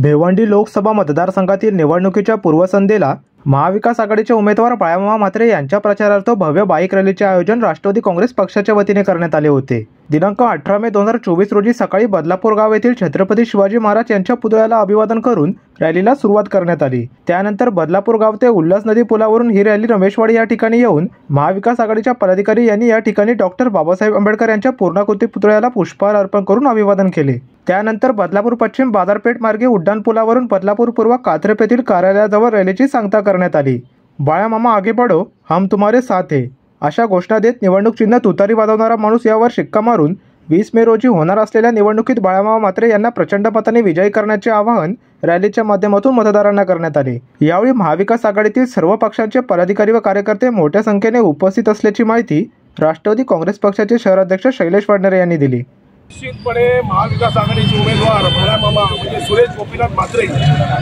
भिवंडी लोकसभा मतदारसंघातील निवडणुकीच्या पूर्वसंध्येला महाविकास आघाडीचे उमेदवार बाळामामा म्हात्रे यांच्या प्रचारार्थ भव्य बाईक रॅलीचे आयोजन राष्ट्रवादी काँग्रेस पक्षाच्या वतीने करण्यात आले होते। दिनांक 18 मे 2024 रोजी सकाळी बदलापूर गाव येथील छत्रपती शिवाजी महाराज यांच्या पुतळ्याला अभिवादन करून रॅलीला सुरुवात करण्यात आली। त्यानंतर बदलापूर गाव ते उल्हास नदी पुलावरून ही रॅली रमेशवाडी या ठिकाणी येऊन महाविकास आघाडीच्या पदाधिकारी यांनी या ठिकाणी डॉक्टर बाबासाहेब आंबेडकर यांच्या पूर्णाकृती पुतळ्याला पुष्पहार अर्पण करून अभिवादन केले। त्यानंतर बदलापूर पश्चिम बाजारपेठ मार्गे उड्डाण पुलावरून बदलापूर पूर्व कात्रप येथील कार्यालयाजवळ रॅलीची सांगता करण्यात आली। बाळामामा आगे बढ़ो, हम तुम्हारे साथ है अशा घोषणा देत निवडणूक चिन्ह तुतारी वाजवणारा माणूस यावर शिक्का मारून 20 मे रोजी होणार असलेल्या निवडणुकीत बाळामामा म्हात्रे यांना प्रचंड मताने विजयी करण्याचे आवाहन रॅलीच्या माध्यमातून मतदारांना करण्यात आले। यावेळी महाविकास आघाडीतील सर्व पक्षांचे पदाधिकारी व कार्यकर्ते मोठ्या संख्येने उपस्थित असल्याची माहिती राष्ट्रवादी काँग्रेस पक्षाचे शहराध्यक्ष शैलेश वाडनेर यांनी दिली। निश्चितपणे महाविकास आघाडीचे उमेदवार बाळामामा म्हणजे सुरेश गोपीनाथ म्हात्रे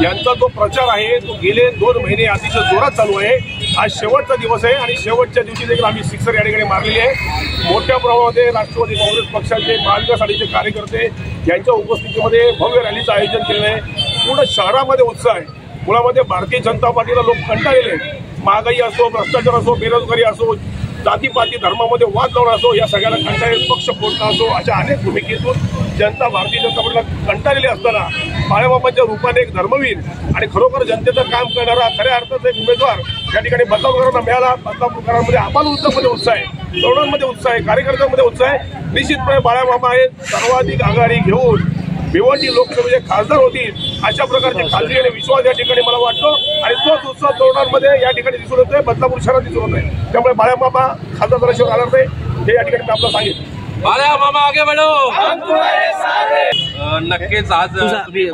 यांचा जो प्रचार आहे तो गेले 2 महिने अतिशय जोरात चालू आहे। आज शेवटचा दिवस आहे आणि शेवटच्या दिवशी देखील आम्ही सिक्सर या ठिकाणी मारलेली आहे। मोठ्या प्रमाणामध्ये राष्ट्रवादी काँग्रेस पक्षाचे महाविकास आघाडीचे कार्यकर्ते यांच्या उपस्थितीमध्ये भव्य रॅलीचं आयोजन केलं आहे। पूर्ण शहरामध्ये उत्साह आहे। मुळामध्ये भारतीय जनता पार्टीला लोक कंटाळलेले आहेत। महागाई असो, भ्रष्टाचार असो, बेरोजगारी असो, जातीपाती धर्मामध्ये वाद लावणं असो, या सगळ्याला कंटाळले पक्ष फोडणं असो, अशा अनेक भूमिकेतून जनता भारतीय जनता पार्टीला कंटाळलेली असताना बाळामामाच्या रूपाने एक धर्मवीर आणि खरोखर जनतेचं काम करणारा खऱ्या अर्थाचा एक उमेदवार या ठिकाणी बदलापूरकरांना मिळाला। बदलापूरकरांमध्ये अपालवृत्तांमध्ये उत्साह आहे, तरुणांमध्ये उत्साह आहे, कार्यकर्त्यांमध्ये उत्साह आहे। निश्चितपणे बाळामामा हे सर्वाधिक आघाडी घेऊन भिवंडी लोकसभेचे खासदार होतील अशा प्रकारचे खासगी आणि विश्वास या ठिकाणी मला वाटतो आणि तोच उत्साह तरुणांमध्ये या ठिकाणी दिसून येतोय, बदलापूर शहरात दिसून होत आहे। त्यामुळे बाळामामा खासदार झाल्याशिवाय राहणार नाही हे या ठिकाणी मी आपल्याला सांगितलं। बाळामामा आगे बढ़ो। नक्कीच आज तुम्ही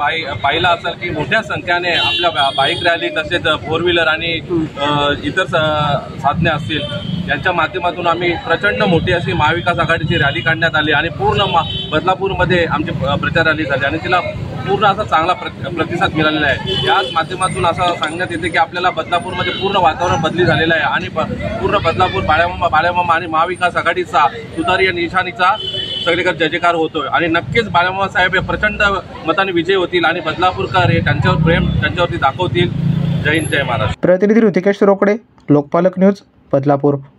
पाहिलं असेल की मोठ्या संख्येने आपल्या बाईक रॅली तसेच 4 व्हीलर आणि इतर साधने असतील यांच्या माध्यमातून आम्ही प्रचंड मोठी अशी महाविकास आघाडीची रॅली काढण्यात आली आणि पूर्ण बदलापूरमध्ये आमची प्रचार रॅली झाली आणि तिला पूर्ण असा चांगला प्रतिसाद मिळालेला आहे। याच माध्यमातून असं सांगण्यात येते की आपल्याला बदलापूरमध्ये पूर्ण वातावरण बदली झालेलं आहे आणि पूर्ण बदलापूर बाळामामा आणि महाविकास आघाडीचा तुतारी या निशाणीचा सगळीकडे जयजयकार होतोय आणि नक्कीच बाळामामा साहेब हे प्रचंड मताने विजयी होतील आणि बदलापूरकर हे त्यांच्यावर प्रेम त्यांच्यावरती दाखवतील। जय हिंद, जय महाराष्ट्र। प्रतिनिधी ऋतिकेश रोकडे, लोकपालक न्यूज, बदलापूर।